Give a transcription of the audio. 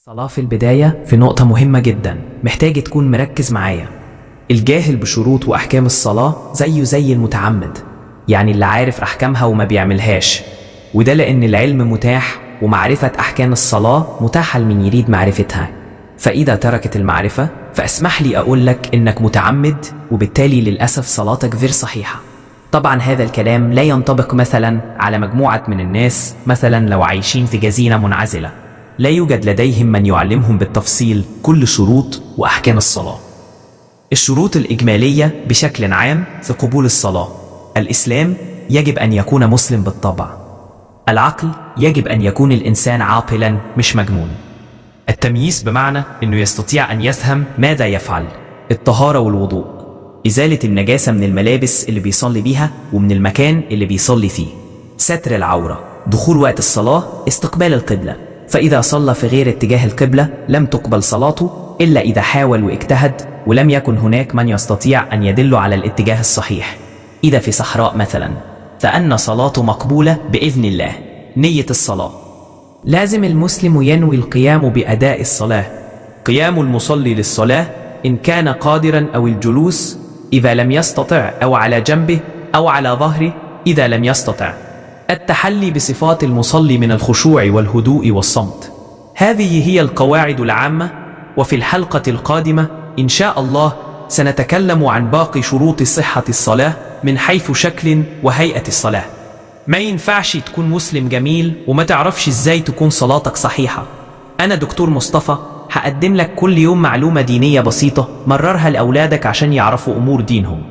الصلاة في البداية في نقطة مهمة جدا محتاج تكون مركز معايا. الجاهل بشروط وأحكام الصلاة زيه زي المتعمد، يعني اللي عارف أحكامها وما بيعملهاش، وده لأن العلم متاح ومعرفة أحكام الصلاة متاحة لمن يريد معرفتها. فإذا تركت المعرفة فأسمح لي أقول لك إنك متعمد، وبالتالي للأسف صلاتك غير صحيحة. طبعا هذا الكلام لا ينطبق مثلا على مجموعة من الناس، مثلا لو عايشين في جزيرة منعزلة لا يوجد لديهم من يعلمهم بالتفصيل كل شروط وأحكام الصلاة. الشروط الإجمالية بشكل عام في قبول الصلاة: الإسلام يجب أن يكون مسلم بالطبع. العقل يجب أن يكون الإنسان عاقلا مش مجنون. التمييز بمعنى أنه يستطيع أن يفهم ماذا يفعل. الطهارة والوضوء: إزالة النجاسة من الملابس اللي بيصلي بيها ومن المكان اللي بيصلي فيه. ستر العورة. دخول وقت الصلاة. استقبال القبلة، فإذا صلى في غير اتجاه القبلة لم تقبل صلاته إلا إذا حاول واجتهد ولم يكن هناك من يستطيع أن يدل على الاتجاه الصحيح. إذا في صحراء مثلا فإن صلاته مقبولة بإذن الله. نية الصلاة: لازم المسلم ينوي القيام بأداء الصلاة. قيام المصلي للصلاة إن كان قادرا، أو الجلوس إذا لم يستطع، أو على جنبه أو على ظهره إذا لم يستطع. التحلي بصفات المصلي من الخشوع والهدوء والصمت. هذه هي القواعد العامة، وفي الحلقة القادمة إن شاء الله سنتكلم عن باقي شروط صحة الصلاة من حيث شكل وهيئة الصلاة. ما ينفعش تكون مسلم جميل وما تعرفش إزاي تكون صلاتك صحيحة. أنا دكتور مصطفى، هقدم لك كل يوم معلومة دينية بسيطة مررها لأولادك عشان يعرفوا أمور دينهم.